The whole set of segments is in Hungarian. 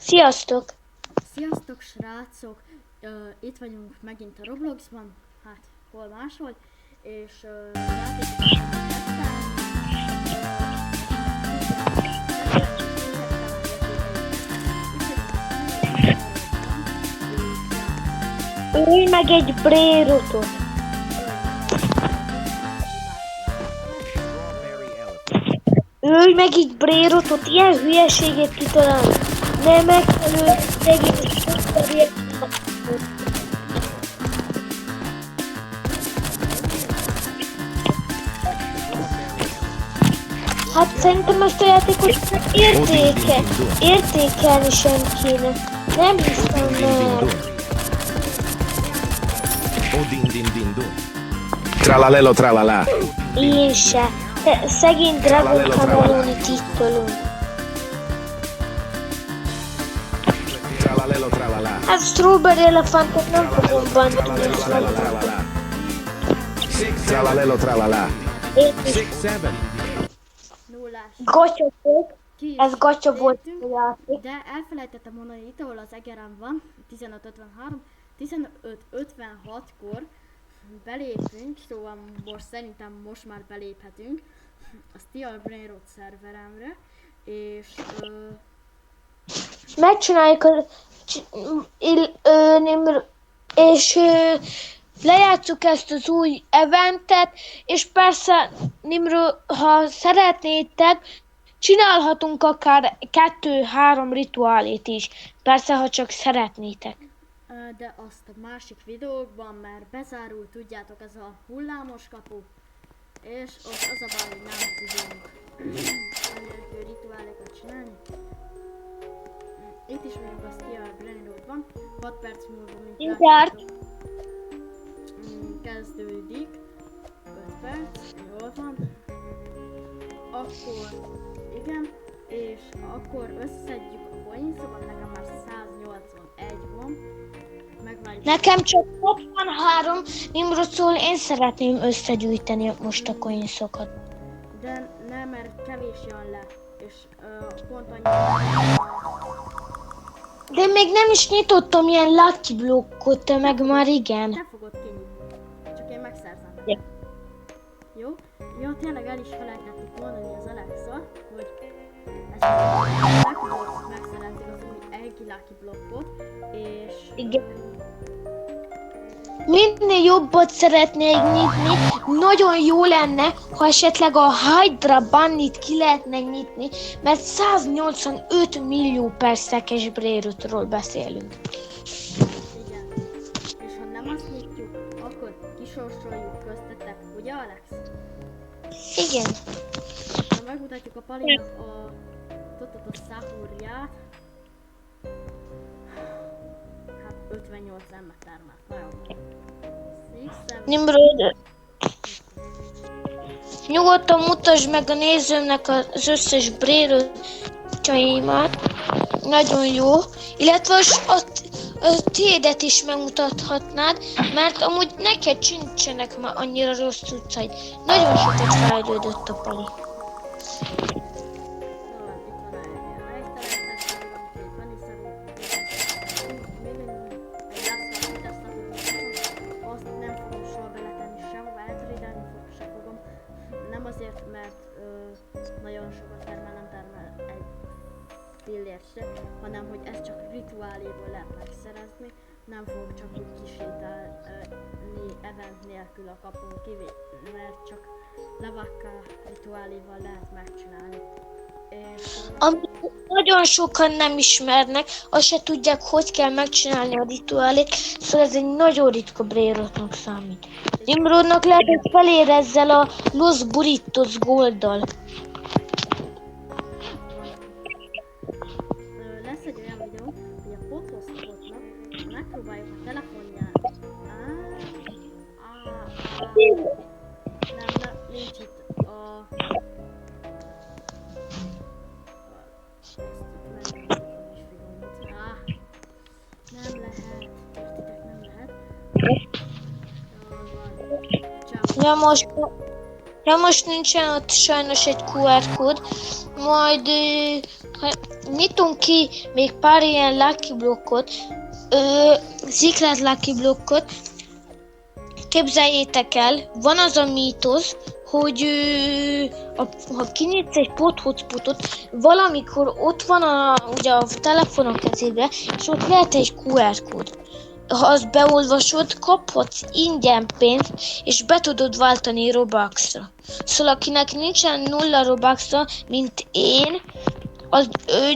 Sziasztok! Sziasztok srácok! Itt vagyunk megint a Robloxban, hát hol máshol, és Ülj meg egy brérotot! Ülj meg egy brérotot! Ilyen hülyeséget kitalálni! Nem megfelelő egész Hát szerintem ezt a játékot értékelni sem kéne. Nem hiszem el. Tralalelo tralala. Én se. Szegény Dragon Cameloni titolunk. Tralalelo tralala. Hát Strawberry Elefantot nem fogom bántani. Tralalelo tralala. Én is. 6, 7. nullás. Gatya volt. Ki is Ez gatya volt léptünk, a játék. de elfelejtettem mondani, itt ahol az egerem van, 15:53, 15:56-kor belépünk, szóval most szerintem most már beléphetünk a Steel Brainrot szerveremre, és Megcsináljuk és lejátszuk ezt az új eventet, és persze Nimro, ha szeretnétek, csinálhatunk akár 2-3 rituálét is. Persze, ha csak szeretnétek. de azt a másik videókban, mert bezárult, tudjátok, ez a hullámos kapu, és ott az a baj, hogy nem tudunk elérhető rituálékat csinálni. Itt is vagyunk a Steel Brainrotban, 6 perc múlva, mint Mindjárt. látjátok, kezdődik, 5 perc, jól van, akkor, igen, és akkor összedjük a coinszokat, nekem már 181 van, megvárjuk. Nekem csak 63, Nimrod szól, én szeretném összegyűjteni most a coinsokat. De nem, mert kevés jön le, és pont annyi. De még nem is nyitottam ilyen lucky blokkot, te meg már igen. Nem fogod kinyitni, csak én megszerzem. Ja. Jó? Ja, tényleg el is felejtettük mondani az Alexa, hogy ezt megszerezzük az új Eggy Lucky blokkot, és Igen. Minél jobbat szeretnék nyitni, nagyon jó lenne, ha esetleg a Hydra Bunnit ki lehetne nyitni, mert 185 millió percekes Brainrotról beszélünk. igen. És ha nem azt nyitjuk, akkor kisorsoljuk köztetek, ugye Alex? Igen. Ha megmutatjuk a Palinak a szahúrját, hát 58 ember termelt, nagyon jó. Nimrod, nyugodtan mutasd meg a nézőmnek az összes Brainrotjaimat. Nagyon jó. Illetve a tiédet is megmutathatnád, mert amúgy neked sincsenek már annyira rossz cuccaid. Nagyon sokat fejlődött a Pali. Nem azért, mert nagyon sokat termel, nem termel egy fillért se, hanem hogy ezt csak rituáléból lehet megszerezni, nem fog csak úgy kisétálni event nélkül a kapun kívül, mert csak lavakka rituáléval lehet megcsinálni. És Amit nagyon sokan nem ismernek, azt se tudják, hogy kell megcsinálni a rituálét, szóval ez egy nagyon ritka Brainrotnak számít. Nimrodnak lehet, hogy felér ezzel a Los Burritos Golddal. lesz egy olyan videó, hogy a Potoszpotnak megpróbáljuk a telefonját. Nem, nincs itt a... Nem lehet, értitek, nem lehet. Ja, most nincsen ott sajnos egy QR kód, majd nyitunk ki még pár ilyen lucky blokkot, secret lucky blokkot. Képzeljétek el, van az a mítosz, hogy ha kinyitsz egy hotspotot, valamikor ott van ugye a telefonon kezébe, és ott lehet egy QR kód. Ha azt beolvasod, kaphatsz ingyen pénzt, és be tudod váltani Robuxra. Szóval akinek nincsen 0 Robuxra, mint én, az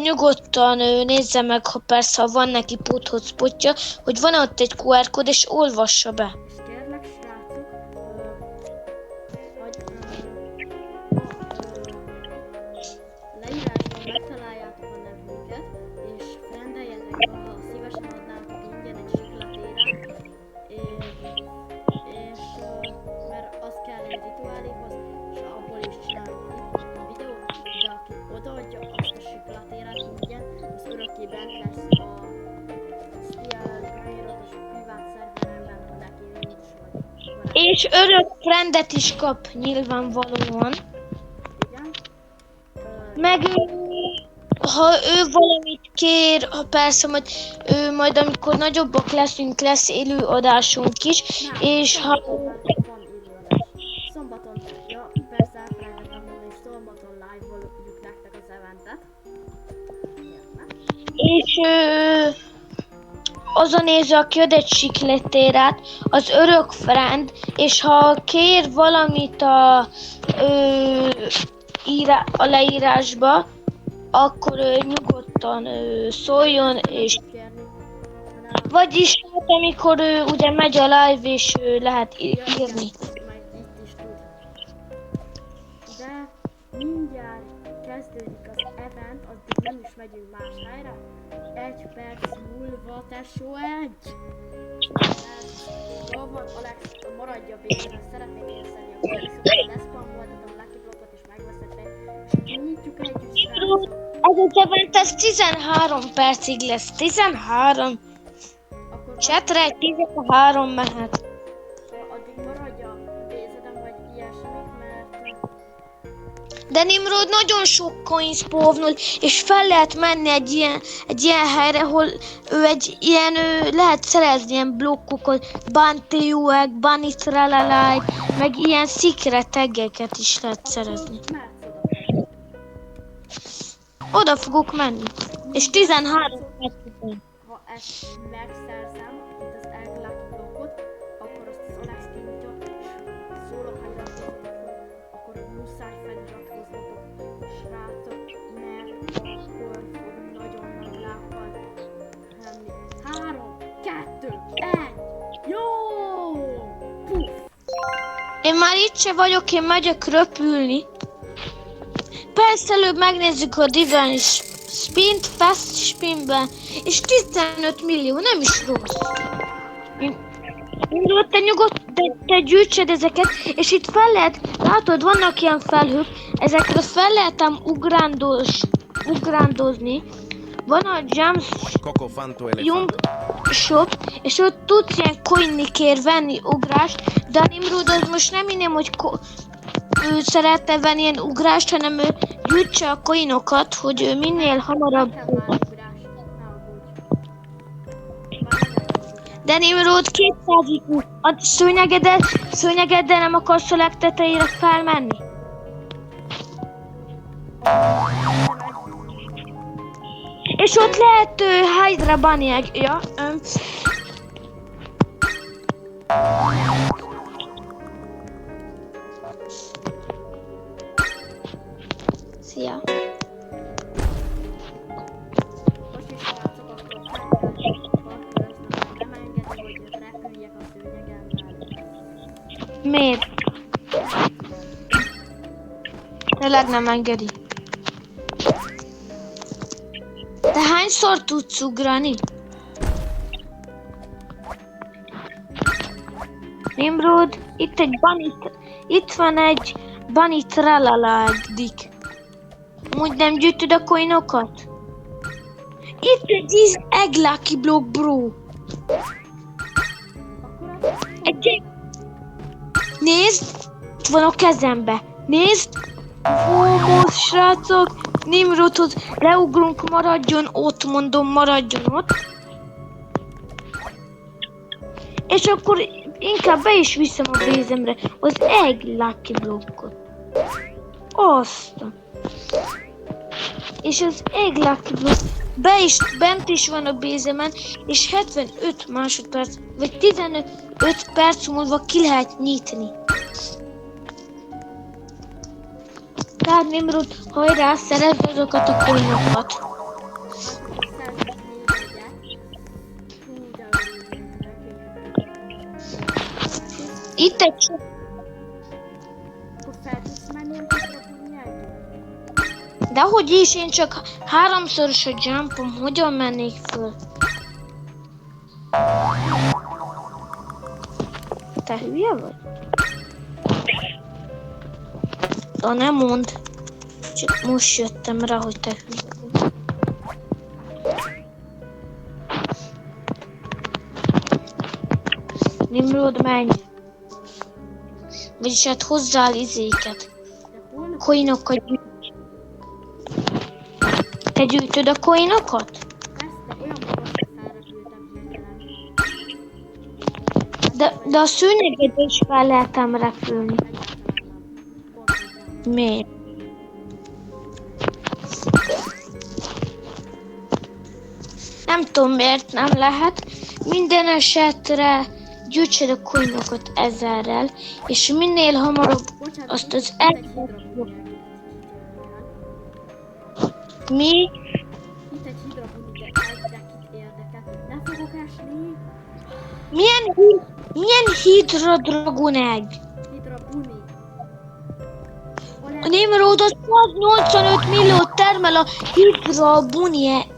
nyugodtan nézze meg, ha persze ha van neki hotspotja, hogy van ott egy QR kód, és olvassa be. És kérlek, srácok, hogy leírásban megtaláljátok a nevünket, és rendeljetek, ha szívesen adnátok ingyen egy siklatérát, és mert az kell egy rituáléhoz, és abból is csinálunk videót, de aki odaadja azt a siklatérát ingyen, az örökké bent lesz a beíratos privát szerveremben, ha neki nincs vagy. És örök friendet is kap nyilvánvalóan. Igen. Meg ha ő valamit kér, ha persze majd amikor nagyobbak leszünk, lesz élőadásunk is, és ha... Van élőadás. Szombaton, ja, persze elfelejtettem mondani, szombaton live-oljuk nektek az eventet. És az a néző, aki ad egy sikletérát, az örök friend, és ha kér valamit a leírásba, akkor nyugodtan szóljon, és vagyis hát, amikor ugye megy a live, és lehet írni. Majd itt is tud. De mindjárt kezdődik az event, addig nem is megyünk más helyre. 1 perc múlva, tesó, 1! Jó van, Alex, maradja végre, szeretnék észrevenni a kérdéseket, leszpamoltatom a lucky blokkot és megveszettek, és kinyitjuk együtt, srácok. Ez az event, ez 13 percig lesz, 13. Chatre 13 mehet. Addig maradja a bézedem, vagy ilyesmik, mert... De Nimrod nagyon sok coin spawnnul, és fel lehet menni egy ilyen helyre, ahol lehet szerezni ilyen blokkokat, Bounty UX, Bunny Tralalike, meg ilyen secret eggeket is lehet szerezni. Oda fogok menni. És 13 percben. Ha ezt megszerzem, itt az egg lucky blokkot, akkor azt az Alex kinyitja, és szólok, ha iratkozzatok, akkor muszáj feliratkozzatok, srácok, mert akkor fog nagyon nagy lábbal lenni. 3, 2, 1, jó! Puff! Én már itt se vagyok, én megyek röpülni. Persze előbb megnézzük a Divine Spint, Fast Spinben, és 15 millió, nem is rossz. Te te gyűjtsed ezeket, és itt fel lehet, látod, vannak ilyen felhők, ezekre fel lehetem ugrándozni. Van a Jump Shop, és ott tudsz ilyen coinnikért venni ugrást, de a Nimrod az most nem inném, hogy ő szeretne venni ilyen ugrást, hanem ő gyűjtse a coinokat, hogy ő minél hamarabb... De Nimrod 200 IQ. A szőnyegeddel nem akarsz a legtetejére felmenni? És ott lehet Hydra Bunny egg, ja. Szia. Most is srácok, akkor nem engedi, hogy repüljek a szőnyegemmel. Miért? Tényleg nem engedi. De hányszor tudsz ugrani? Nimrod, itt van egy Bunny Tralaladik. Úgy nem gyűjtöd a coinokat? Itt egy egg lucky block, bro. Nézd, itt van a kezembe. Nézd. Ó, most srácok, Nimrodhoz leugrunk, maradjon ott, mondom, maradjon ott. És akkor inkább be is viszem a bézemre az Egg Lucky blokkot. Azt. És az Egg Lucky blokk bent is van a bézemen, és 75 másodperc, vagy 15 perc múlva ki lehet nyitni. Tehát Nimrod, hajrá, szerezd azokat a coinokat. Itt egy sok. Akkor fel tudsz menni a nyelvét? Dehogy is, én csak 3-szoros a jumpom, hogyan mennék föl? Te hülye vagy? De nem mondd. Csak most jöttem rá, hogy te hülye vagy. Nimrod, menj! Vagyis hát hozzál izéket. Coinokat gyűjt. Te gyűjtöd a coinokat? Persze, olyan magasra felrepültem hirtelen. De a szőnyeget is fel lehetem repülni. Miért? Nem tudom, miért nem lehet. Minden esetre gyűjtsed a coinokat 1000-rel, és minél hamarabb azt az Mi? Itt egy hidrabuni, de kit érdekel. Nem fogok esni. Milyen Hydra Dragon Egg? Hidrabuni. A Nimrod az 185 milliót termel a Hydra Bunny Egg.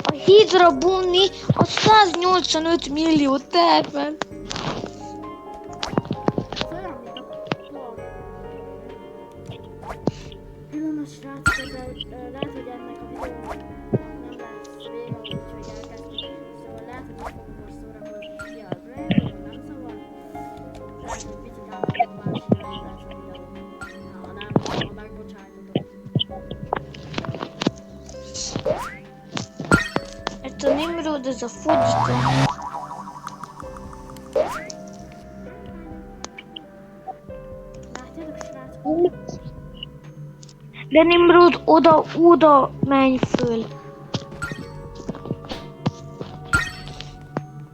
A Hydra Bunny a 185 milliót termel. Külön a srácok, lehet, hogy ennek a videónak nem lesz vége, úgyhogy elkezdjük. Szóval lehet, hogy itt fogunk most szórakozni ki a Braille, nem szóval. Lehet, hogy picit elmegyek más irányítás a videó. Ha nem, ha megbocsájtotok. Hát a Nimrod ez a fogyika. Látjátok, srácok? De Nimrod, oda menj föl.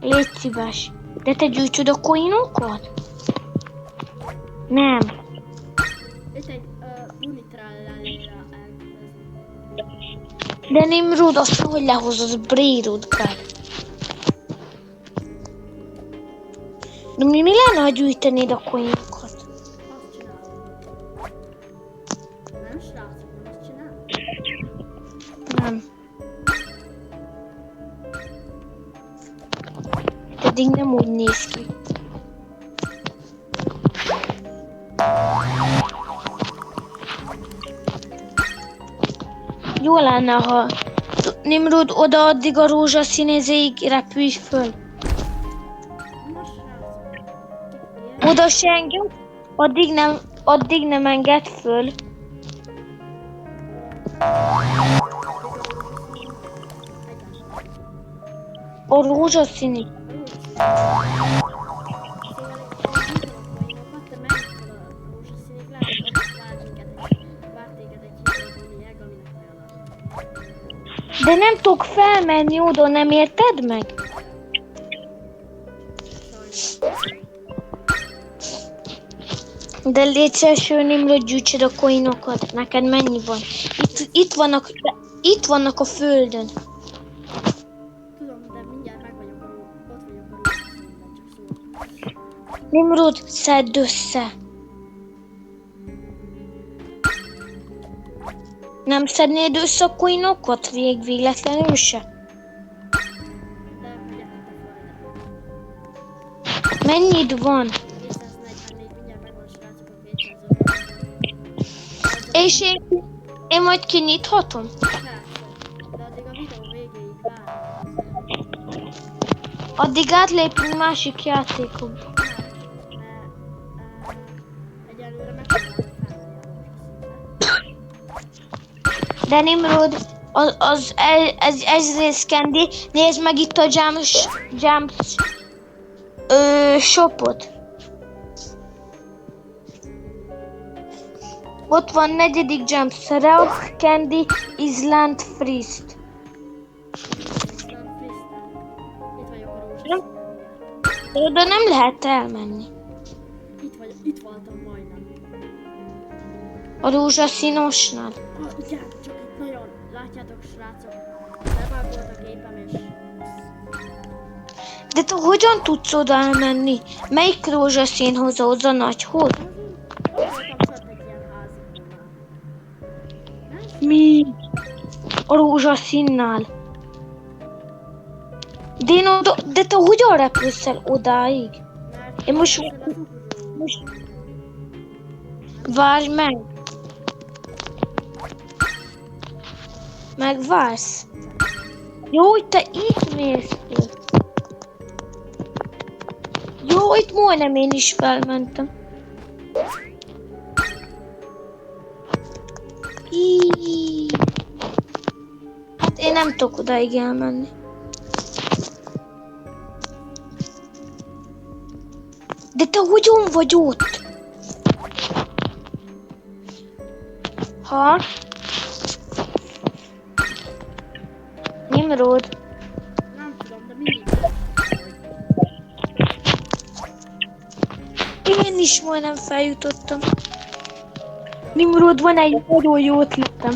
Légy szíves. De te gyűjtöd a coinokat? Nem. Itt egy unitrallalera De Nimrod, azt hogy lehozod, Braille-od kell. De mi lenne, ha gyűjtenéd a coinokat? Azt csinálom. Nem, srácok, nem azt csinálom? Nem. Pedig nem úgy néz ki. Jó lenne, ha Nimrod oda addig a rózsaszínezéig repülj föl. Na, srácok. Oda se enged, addig nem enged föl. A rózsaszíni. De nem tudok felmenni oda, nem érted meg? De légy szíves, Nimrod, gyűjtsed a coinokat. Neked mennyi van? Itt vannak a földön. Tudom, de mindjárt meg vagyok ott vagyok a rózsaszínben, csak szól. Nimrod, szedd össze. Nem szednéd össze a coinokat véletlenül se? De megyek itt a földre. Mennyit van? 244, mindjárt megvan, srácok, a 200. És én majd kinyithatom? Persze, de addig a videó végéig várj. Addig átlépünk másik játékokba. Egyelőre De Nimrod, az ezrész candy, nézd meg itt a jumps shopot. Ott van 4. jump, Ralph Candy Island Freeze. Island Freestyle. Itt vagyok a rózsaszín. De oda nem lehet elmenni. Itt voltam majdnem. A rózsaszínosnál. Igen, csak itt nagyon, látjátok srácok, levágott a képem és... De te hogyan tudsz oda elmenni? Melyik rózsaszínhoz, az a nagyhoz? Ott voltam csak egy ilyen házikónál. Mi? A rózsaszínnál. De te hogyan repülsz el odáig? Mert Én most várj meg. Megvársz. Jó, hogy te itt mész föl. Jó, itt majdnem én is felmentem. Hát én nem tudok odaig elmenni. De te hogyan vagy ott? Ha? Nimrod. nem tudom, de mindig. Én is majdnem feljutottam. Nimrod, van egy nagyon jó ötletem.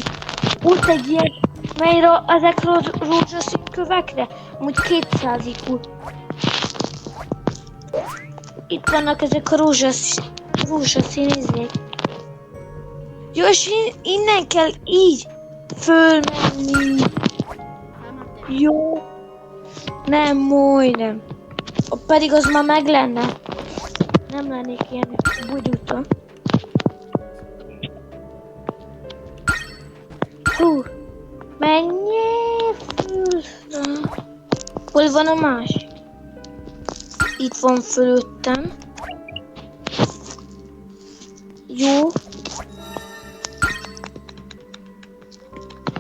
Ott egy ilyen, melyre ezekre a rózsaszín kövekre, amúgy 200 IQ. Itt vannak ezek a rózsaszín izék. Jó, és innen kell így fölmenni. Jó. Nem, majdnem. Pedig az már meg lenne. Nem lennék ilyen bugyuta. Hú. Menjél fölre. Hol van a más? Itt van fölöttem. Jó.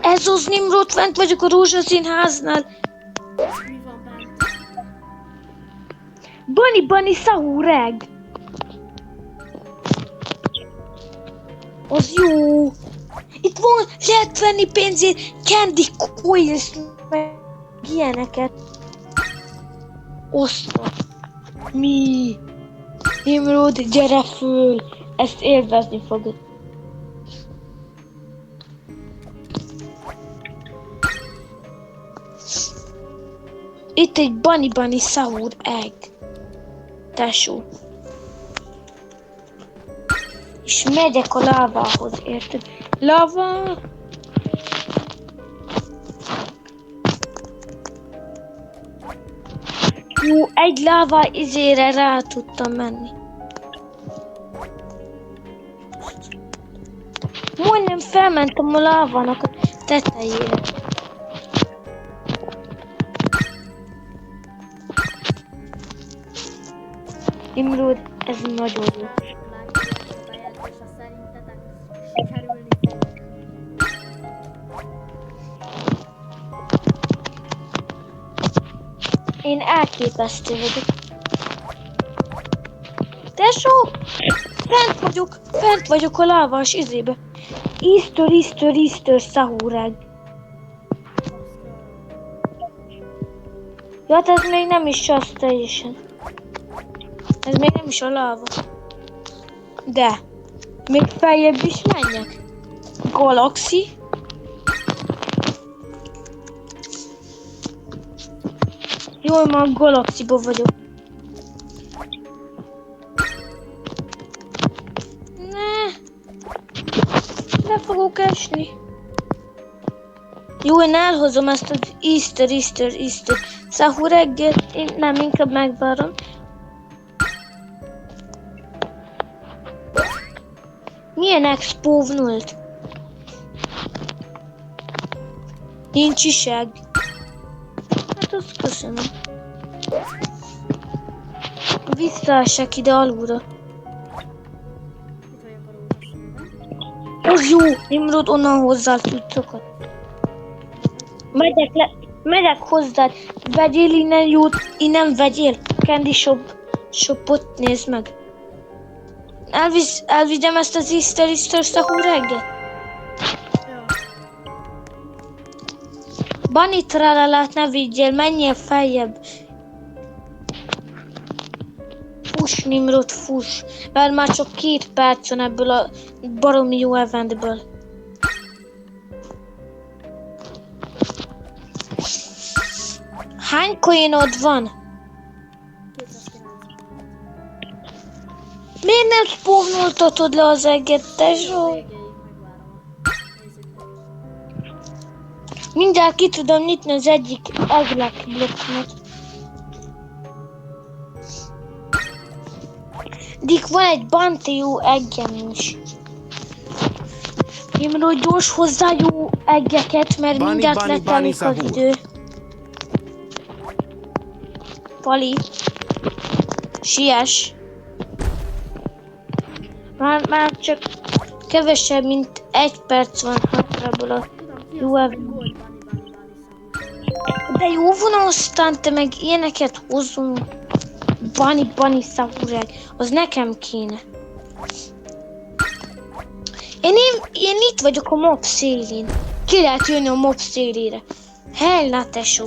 Ez az Nimrod, fent vagyok a rózsaszín háznál. Mi van bent? Bunny Sahureg. Az jó. Itt van, lehet venni pénzért, candy coils, meg ilyeneket. Oszta. Mi? Nimrod, gyere föl. Ezt élvezni fogod. Itt egy Bunny Sour Egg. Tesó. És megyek a lávához, érted? Láva! Jó, egy láva izére rá tudtam menni. Majdnem felmentem a lávának a tetejére. Nimrod, ez nagyon jó. Látjátok a bejegyzés, a szerintetek sikerülni fog. Én elképesztő vagyok. Tesó! Fent vagyok a lávás izébe. Easter, Sahureg. Ja, hát ez még nem is az teljesen. Ez még nem is a láva. De, még feljebb is menjek. Galaxy. Jól, már a Galaxyba vagyok. Le fogok esni. Jó, én elhozom ezt az Easter. Sahuregget, én nem, inkább megvárom. Milyen expo nult? Nincs iseg. Hát azt köszönöm. Visszaesek ide alulra. Itt vagyok a rózsaszínben. Az jó, Nimrod, onnan hozzá cuccokat. Megyek hozzád. Vegyél innen jót, innen vegyél. Candy shopot nézd meg. Elvigyem ezt az Easter szahúreget. Jó. Bunny tralalát ne vigyél, menjél feljebb. Fuss, Nimrod, fuss. Mert már csak 2 perc van ebből a baromi jó eventből. Hány coinod van? 290. Miért nem spawnoltatod le az egget, tesó? Végéig megvárom. Nézzük meg. Mindjárt ki tudom nyitni az egyik eglek blokkot. Dik, van egy banti jó eggem is. Nimrod, gyors hozzá jó eggeket, mert Bunny, mindjárt bunny, letelik bunny, az sahur. idő. Pali. Siess. Már csak kevesebb, mint 1 perc van hátraból a Tudom, jó event. Gold Bunny szahúr. De jó van, aztán te meg ilyeneket hozunk. Bunny szahureg. Az nekem kéne. Én itt vagyok a mob szélén. Ki lehet jönni a mob szélére. Hella, tesó.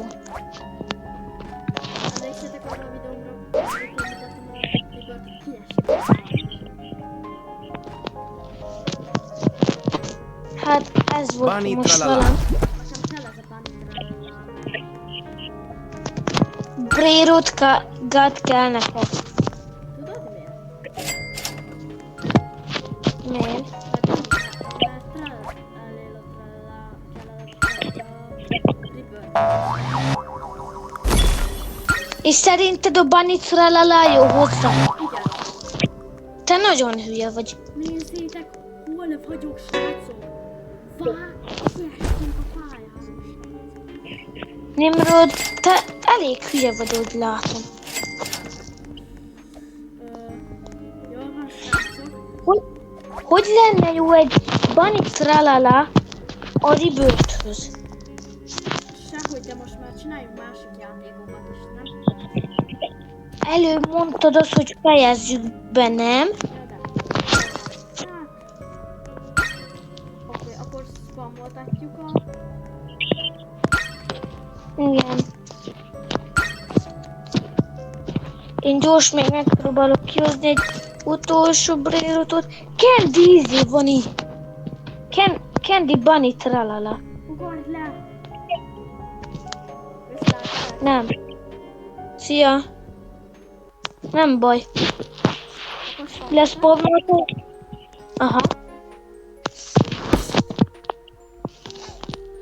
Emlékszetek arra a videómra, amikor mutattam a Libert kiesett. Hát ez volt Bunny most tralala. velem. Nekem kell ez a Bunny tralala. Brérót kell neked. Tudod miért? Miért? És szerinted a Bunny tralala jó hozzá? Igen. Te nagyon hülye vagy. Nézzétek, hol vagyok, srácok! Kiestünk a pályán. Nimrod, te elég hülye vagy, úgy látom. Jól van, srácok. Hogy lenne jó egy Bunny tralala a Rebirthhöz? Sehogy, de most már csináljunk másik játékokat is, nem? Előbb mondtad azt, hogy fejezzük be, nem? Oké, akkor spammoltatjuk a... Igen. Én gyors még megpróbálok kihozni egy utolsó brérotot. Candy izé van itt. Candy Bunny tralala. Ugorj le! Viszlát, Nem. Szia. Nem baj. akkor spammoltat. Lesz pavlatot? Aha.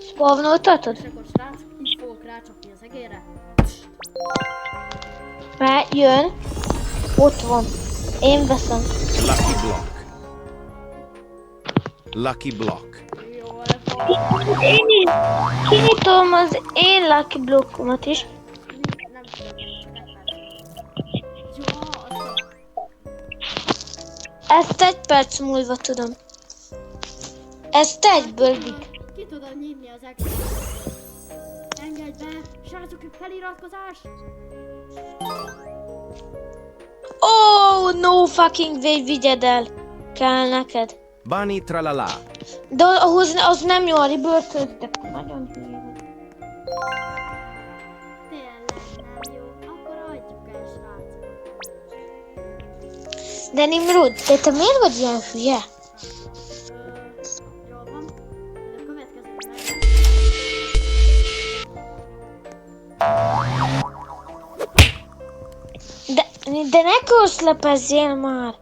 Spavnoltatod? És akkor srácok, így fogok rácsapni az egérre. Mert jön. Ott van. Én veszem. Lucky block. Lucky block. Jól van. Én is kinyitom az én Lucky blokkomat is. Nem tudom. Jó, az Ezt 1 perc múlva tudom. Ezt egyből dik. ki tudod nyitni az egész. Engedj be! Srácok, feliratkozás! Oh, no fucking way, vigyed el. Kell neked. Bunny tralala. De ahhoz az nem jó a Rebirth-höz, de nagyon hülye vagy. Tényleg nem jó. Akkor adjuk el, srácok. De Nimrod, de te miért vagy ilyen hülye? Jól van. A következő De ne közlepezzél már.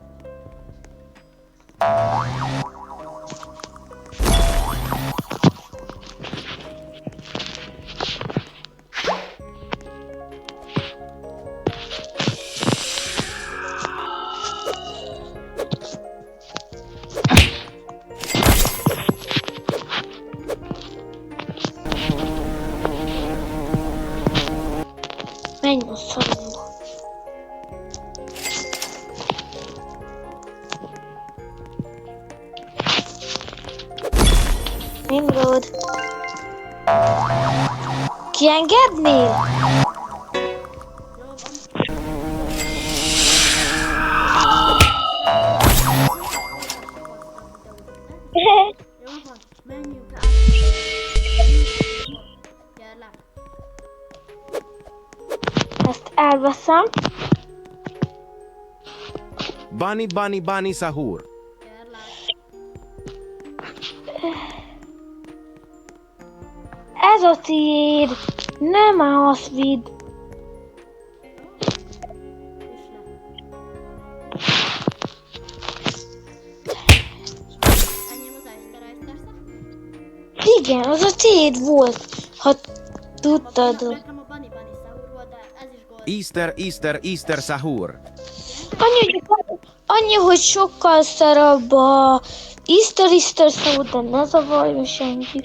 Menj a szaromba. Nimrod. Kiengednél? Jó van. Jó van, menjünk át. Kérlek. Ezt elveszem. Bani bani bani sahur. Kérlek. Ez a tiéd. Nem azt vidd. Ennyi az Easter Igen, az a tiéd volt. Ha tudtad. Nekem a Bunny Sahur volt, de ez is gold. Easter sahur. Annyi, hogy sokkal szarabb a Easter szó, de ne zavarjon senki.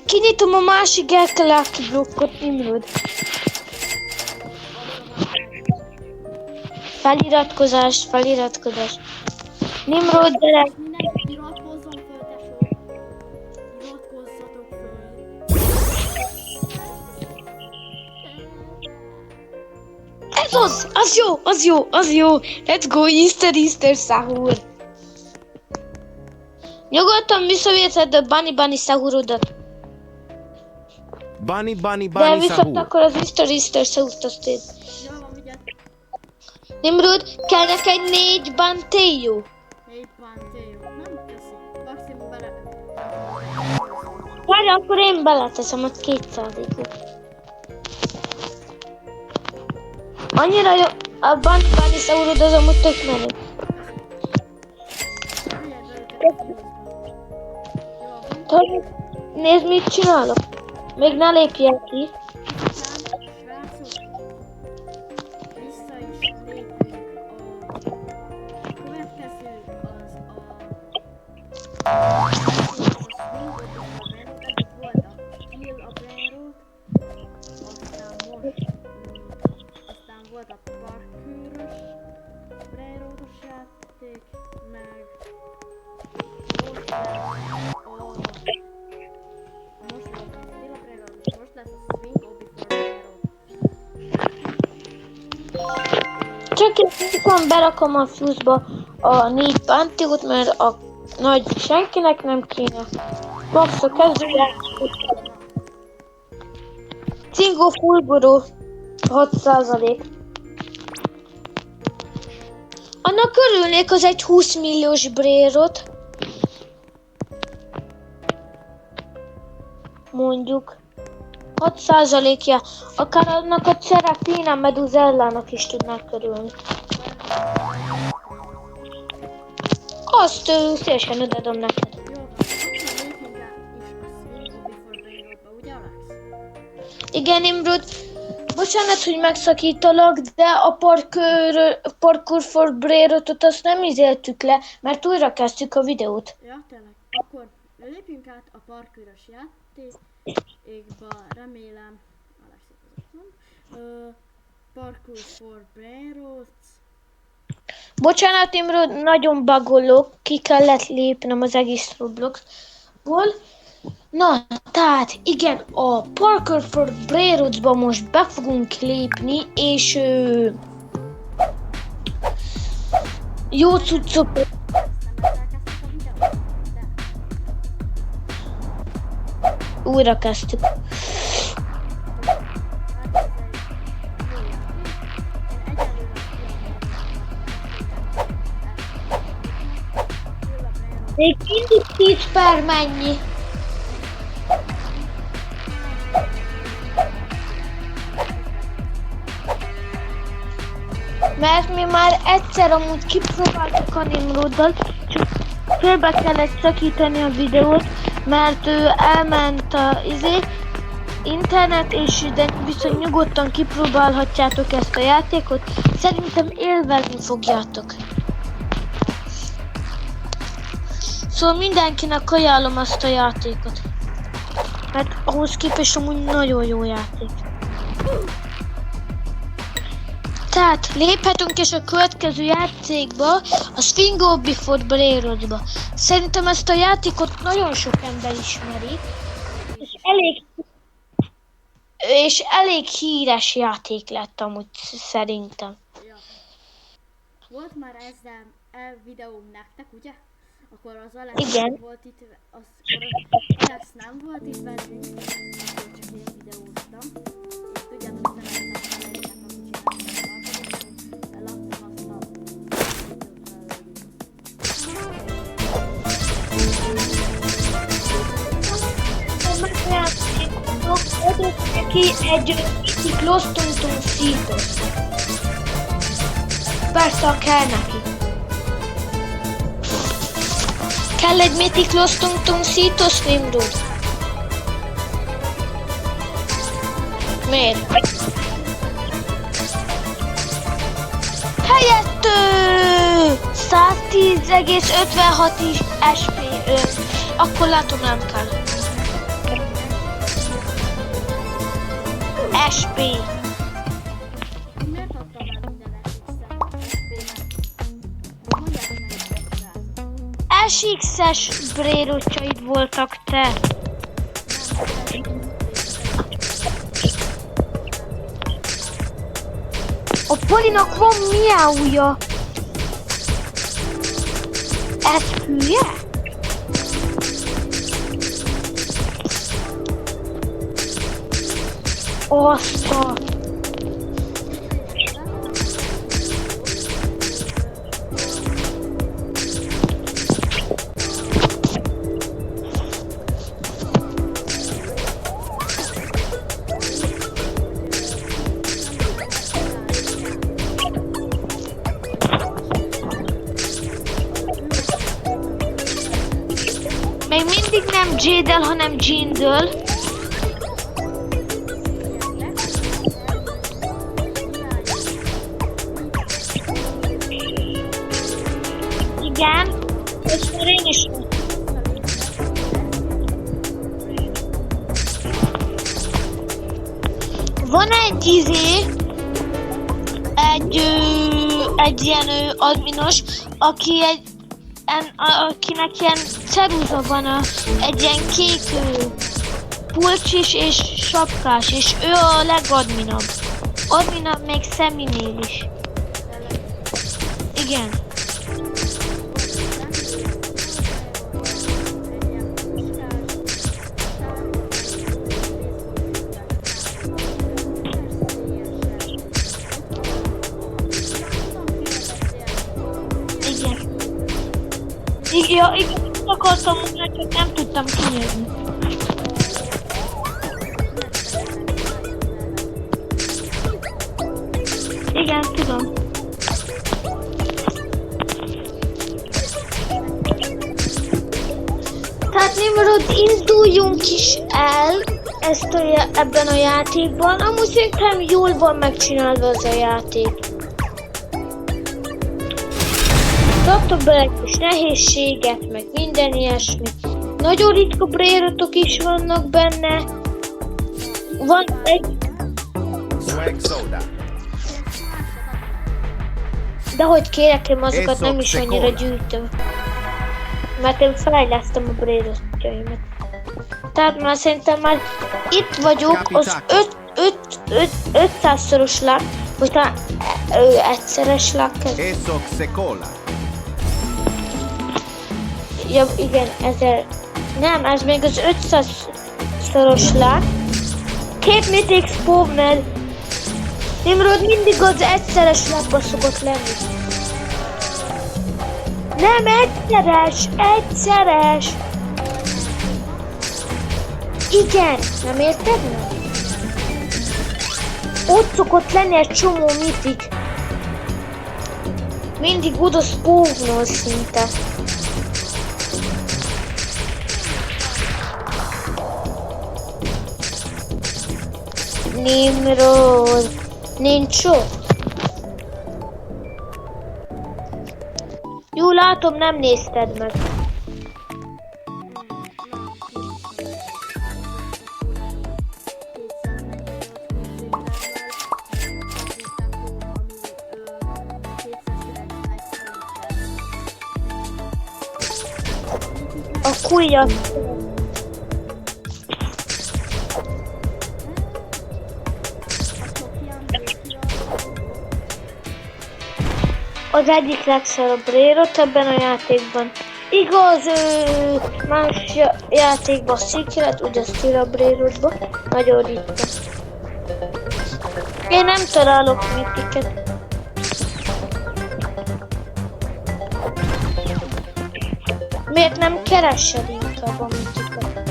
Kinyitom a másik elkeláki blokkot, Nimrod. Feliratkozás. Nimrod, gyere! Mindenki iratkozzon föl, tesó. Iratkozzatok föl. Ez az jó. Let's go, Easter szahúr. Nyugodtan visszavéted a Bunny szahurodat. Bani bani De bani viszont sahur. akkor az Easter szahúrt azt ér. Jó van, vigyázz. Nimrod, kell neked 4 bantélyó? 4 pantélyó. Nem köszi. Maximum bele. Várj, akkor én beleteszem a 200-ot. Annyira jó, a Bunny szahurod az amúgy tök menő. Vigyázz őket a fiúzba. Jó van. Nézd, mit csinálok. Még ne lépjél ki. Srácok, vissza is lépünk a következő az a eddig volt a Kill a Brainrot, aztán volt a parkőrös Brainrotos játék, meg most lesz most volt a Kill a Brainrot, és most lesz a Swing Before Brainrot. Csak én berakom a fuse-ba a 4 bantiót, mert a nagy senkinek nem kéne. Max a kezdőjáték. Cingo Fulguró 6%. Annak örülnék az egy 20 milliós brérot. Mondjuk. 6%-ja. Akár annak a Serafina Meduzellának is tudnák körülni. Azt szívesen odaadom neked. Jó, akkor lépjünk rá is a Swing Before Brainrotba, ugye Alex? Igen, Nimrod. Bocsánat, hogy megszakítalak, de a Parkour for Brainrotot azt nem izéltük le, mert újra kezdtük a videót. Ja, tényleg. Akkor lépjünk át a parkőrös játékba, remélem. Alex van. Parkour for Brainrot. Bocsánat, Nimrod, nagyon bagolok, ki kellett lépnem az egész Robloxból. Na, tehát igen, a Parkour for Brainrotsba most be fogunk lépni, és jó cuccok. Nem elkezdtük a videót? De. Újra kezdtük. Hát ez egy jó játék. Én egyelőre Még mindig 10 per mennyi? Mert mi már egyszer amúgy kipróbáltuk a Nimroddal, csak félbe kellett szakítani a videót, mert ő elment a internet, és de viszont nyugodtan kipróbálhatjátok ezt a játékot. Szerintem élvezni fogjátok. Szóval mindenkinek ajánlom azt a játékot. Mert ahhoz képest amúgy nagyon jó játék. Tehát léphetünk és a következő játékba, a Sfingo Before Brairodba. Szerintem ezt a játékot nagyon sok ember ismeri, és elég híres játék lett amúgy szerintem. Ja. Volt már ezzel videóm nektek, ugye? Akkor az Alex Igen. nem volt itt, az Alex nem volt itt velünk, akkor csak én videóztam. És tudjátok, szeretem Alexnek, aki csinálta a tartalmat, eladtam azt a Adok neki egy Mythic Lost Tum Seatos. Persze, ha kell neki. Kell egy Mythic Lost Tum Seatos, Nimrod? Miért? Helyett 110,56 SP. Akkor látom, nem kell. SP. Miért adtam el minden SX-es brérottjaid voltak te. A Polinak van miáúja. Ez hülye? Azt a... Még mindig nem Jade-el, hanem Jean-dől. Igen, és már én is. Van egy egy ilyen adminos, akinek ilyen ceruza van, egy ilyen kék pulcsis és sapkás, és ő a legadminabb. Adminabb még Szeminél is. Igen. Igen, akartam mondani, csak nem tudtam kinyerni. Igen, tudom. Tehát Nimrod, induljunk is el ebben a játékban. Amúgy szerintem jól van megcsinálva az a játék. Raktak bele egy kis nehézséget, meg minden ilyesmi. Nagyon ritka brérotok is vannak benne. Van egy... Swag soda. De hogy kérek, én azokat Észak nem is annyira Sekola. gyűjtöm. Mert én fejlesztem a brérottjaimat. Tehát már szerintem már itt vagyok az 500-szoros lak, vagy talán egyszeres lak. Esok sekola. Ja, igen, 1000. Nem, ez még az 500-szoros lak. 2 mythic spawner. Nimrod mindig az egyszeres lapba szokott lenni. Nem egyszeres! Igen, nem érted meg? Ott szokott lenni egy csomó mythic. Mindig oda spawnol szinte. Nimrod, nincs ott. Jó, látom, nem nézted meg. A kujjat. Az egyik legszarabb Brérot ebben a játékban. Igaz, más játékban Secret, ugye Steel Brérotban. Nagyon ritka. Én nem találok mitiket. Miért nem keresed inkább a mitiket?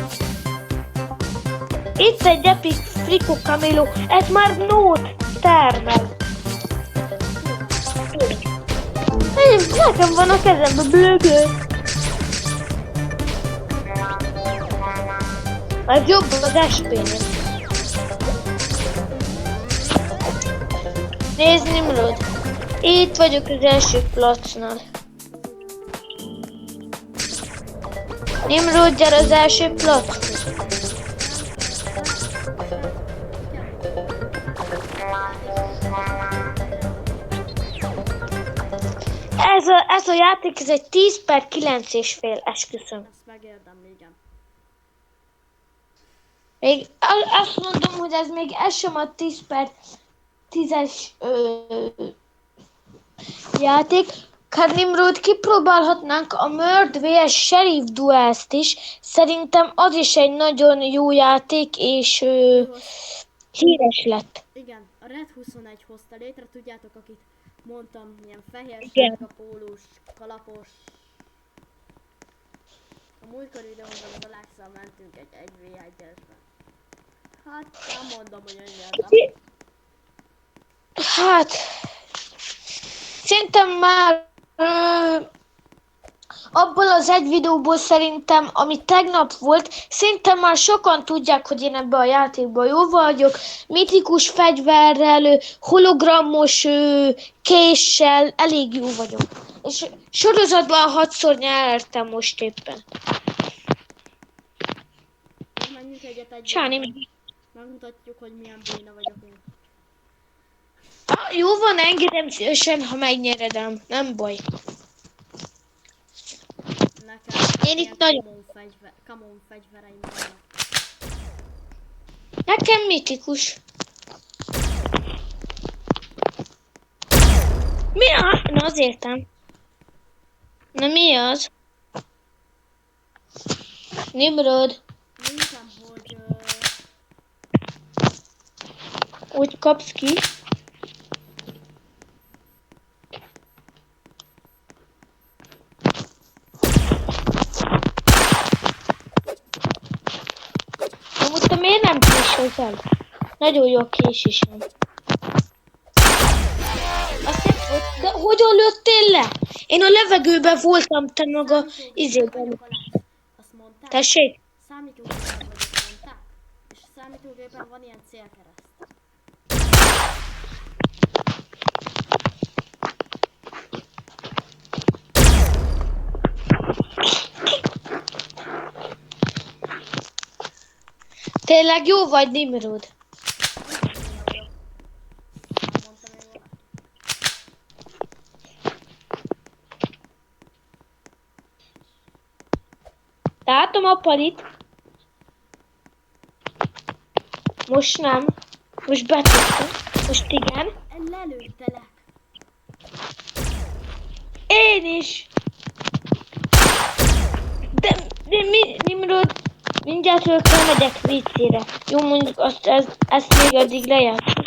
Itt egy Epic Frico Camilo, ez már nót termel. Nekem van a kezemben blögő. Ez jobb az SP-nél. Nézd, Nimrod. Itt vagyok az első placnál. Nimrod, gyere az első plachoz. Ez a játék, ez egy 10/9,5, esküszöm. Ezt megérdemli, igen. Még azt mondom, hogy ez még ez sem a 10/10-es játék. Nimrod, kipróbálhatnánk a Murd vs Sheriff Duels-t is. Szerintem az is egy nagyon jó játék, és híres lett. Igen, a Red 21 hozta létre, tudjátok, akit mondtam, ilyen fehér sárga pólós, kalapos. A múltkor videóban az Alexa mentünk egy 1v1-esbe. Hát, nem mondom, hogy önnyertem. Hát, szerintem már abból az egy videóból szerintem, ami tegnap volt, szerintem már sokan tudják, hogy én ebben a játékban jó vagyok. Mitikus fegyverrel, hologramos késsel, elég jó vagyok. És sorozatban 6-szor nyertem most éppen. Menjünk egyet egy. Csáni. Megmutatjuk, hogy milyen béna vagyok én. Jó van, engedem szívesen, ha megnyeredem. Nem baj. Nekem Én itt nagyon... common fegyvereim vannak. Nekem mitikus. Mi a... Na, az értem. Na, mi az? Nimrod. Nézem, hogy... Úgy kapsz ki. Amúgy te miért nem későzel? Nagyon jó a késésem. Azt nem volt, de hogyan lőttél le? Én a levegőben voltam, te meg a izében. Azt mondták? Tessék? Számítógépen vagyok, mondták? És a számítógépen van ilyen célkereszt. Tényleg jó vagy, Nimrod? Látom a palit. Most nem. Most betudtam. Most igen. Lelőttelek. Én is. De mi, Nimrod? Mindjárt megyek viccére. Jó, mondjuk ezt még addig lejátszom.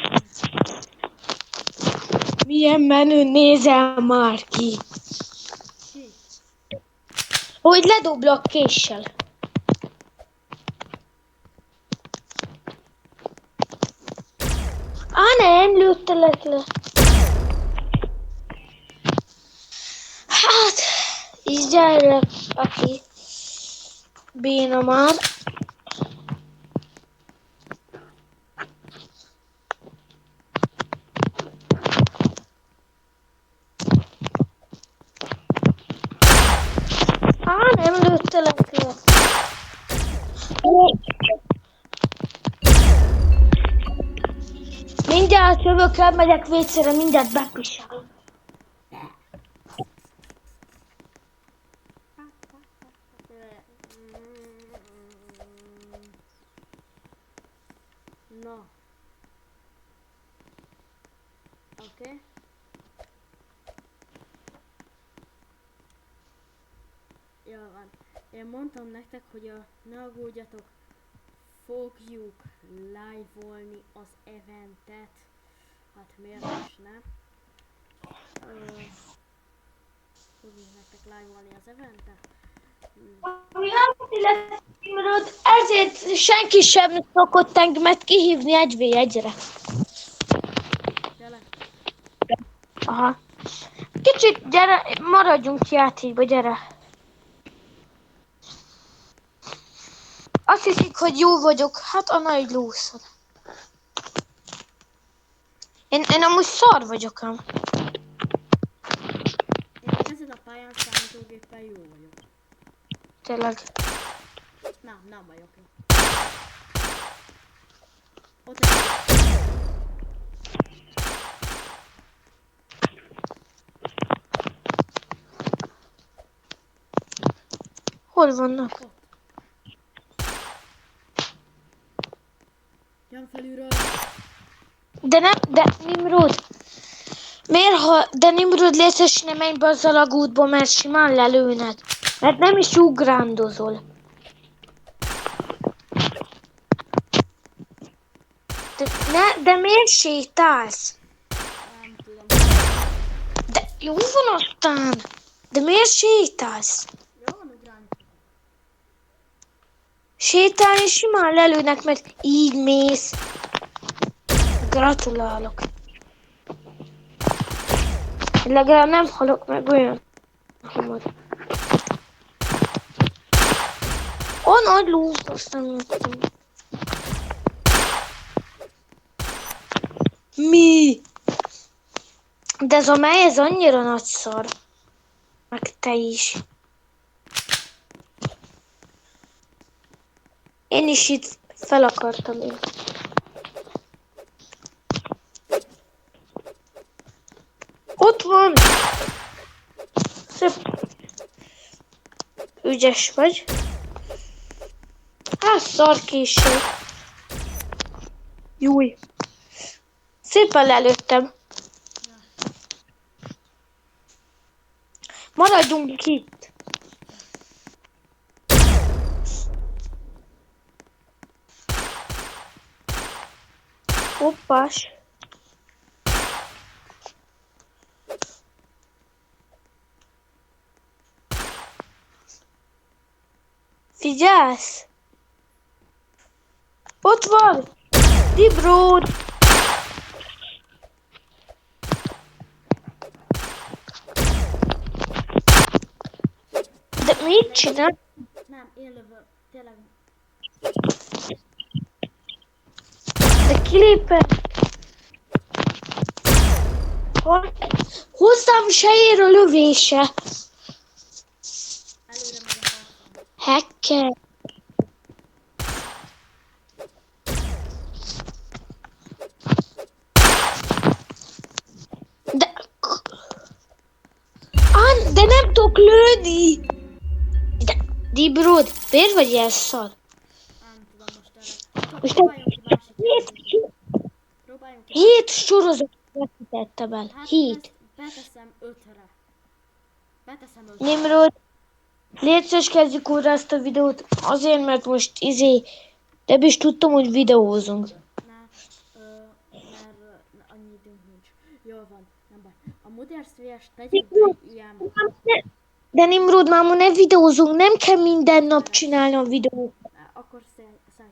Milyen menő, nézel már ki. Ki? Hogy ledoblak késsel. Nem lőttelek le. Hát, így gyere, aki béna már. Nem lőttelek le. Mindjárt jövök, elmegyek vécére, mindjárt bepisál. Na. Oké. Jó van. Én mondtam nektek, hogy ne aggódjatok, fogjuk live-olni az eventet. Hát miért is nem? Fogjuk nektek live-olni az eventet. Ami nem lesz, Imrod, ezért senki sem szokott engemet kihívni 1v1-re. Tényleg? Aha. Kicsit, gyere, maradjunk játékba, gyere. Azt hiszik, hogy jó vagyok, hát a nagy lúszod. Én amúgy szar vagyok ám. Én meg ezen a pályán számítógéppel jó vagyok. Tényleg. Nem vagyok jó. Ott egy... Hol vannak? Ott. Jön felülről. De nem, de Nimrod. Miért, de Nimrod létszes nem menj be az alagútba, mert simán lelőnek. Mert nem is ugrándozol. De miért sétálsz? Nem tudom. De jó van aztán. De miért sétálsz? Jó van ugrálni. Sétálni simán lelőnek, mert így mész. Gratulálok. Legalább nem halok meg olyan hamar. A nagy lúz, aztán mondtam. Mi? De ez a mely, ez annyira nagy szar. Meg te is. Én is itt fel akartam én. Ott van! Szép. Ügyes vagy. Hát szar késő. Júj. Szépen lelőttem. Maradjunk itt. Hoppás. Figyelsz? Ott van! Dibród! De mit csinál? Nem, én lövöm. Tényleg. De kilépett. Hozzám se ér a lövése. Előre megy a harcom. Hacker. De nem tudok lőni. De, Dibród, miért vagy ilyen szar? Nem tudom most erre. Most Próbáljunk ki másik játékot. Próbáljunk ki. 7 sorozat vetítettem el. Hát 7. beteszem 5-re. Beteszem 5-re. Nimrod, légy szíves, kezdjük újra ezt a videót. Azért, mert most nem is tudtam, hogy videózunk. Mert annyi időnk nincs. Jól van, nem baj. A Modern Sphere-t tegyük be ilyen... De Nimrod, máma, ne videózunk, nem kell minden nap csinálni a videót. Akkor szállj.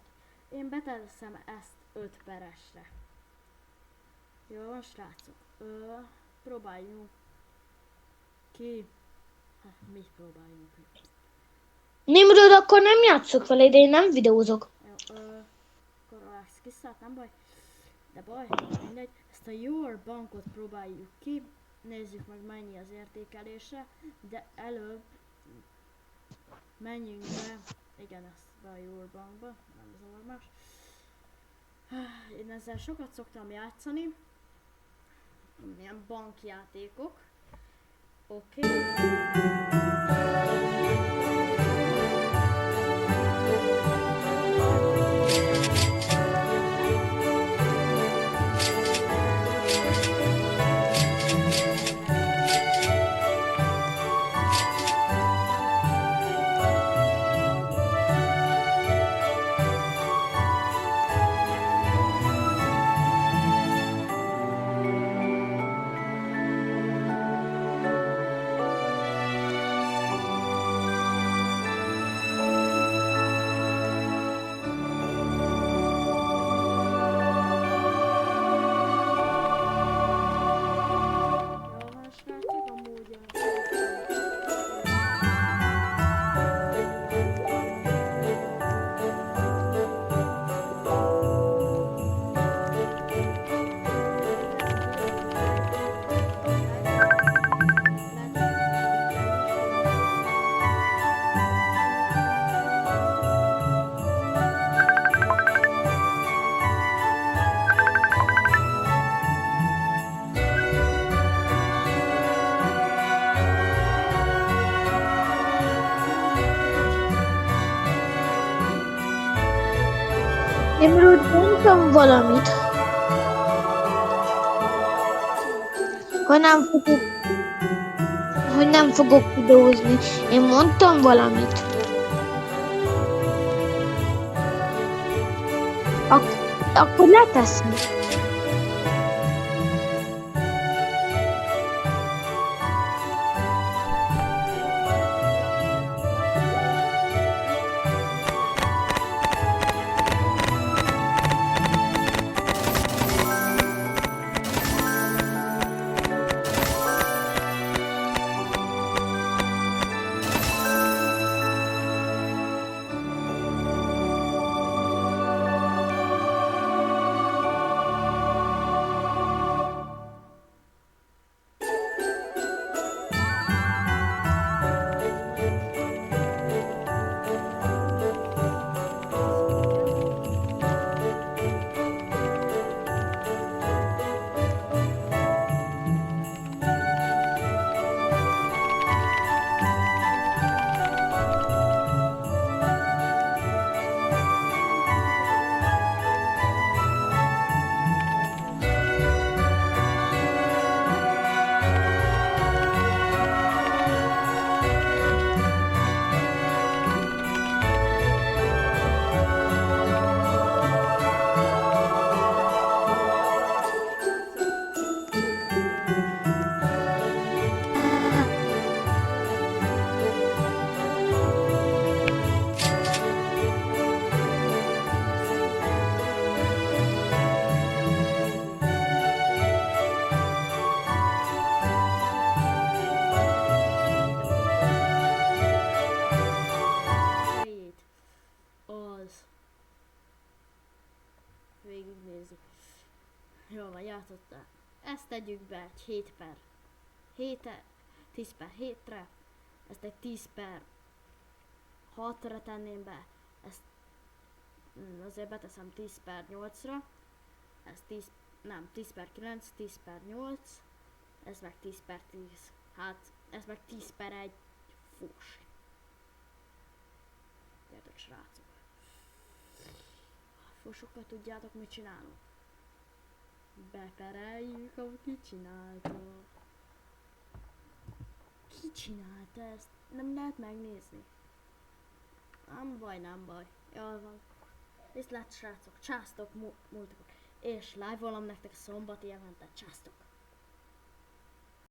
Én beteszem ezt 5 peresre. Jó van, srácok. Próbáljunk ki. Hát, mit próbáljunk ki? Nimrod, akkor nem játszok vele, de én nem videózok. Jó, akkor ezt kiszállt, nem baj. De baj, mindegy. Ezt a Your Bankot próbáljuk ki. Nézzük meg, mennyi az értékelése. De előbb menjünk be. Igen, ezt be a Your Bankba. Nem zavar más. Én ezzel sokat szoktam játszani. Ilyen bankjátékok. Oké. Nimrod, mondtam valamit. Hogy nem fogok videózni. Én mondtam valamit. Akkor leteszem. Végignézzük. Jó van, játszottál. Ezt tegyük be egy 7 per 10 per 7-re. Ezt egy 10 per 6-ra tenném be. Ezt azért beteszem 10 per 8-ra. Ez 10 per 9, 10 per 8. Ez meg 10 per 10. Hát, ez meg 10 per 1. Fús. Gyertek, srácok. Fúsokkal tudjátok, mit csinálunk? Bepereljük, amit ki csinálta. Ki csinálta ezt? Nem lehet megnézni. Nem baj, nem baj. Jól van. Viszlát, srácok, császtok múltakot. És live-olom nektek szombati eventet, császtok.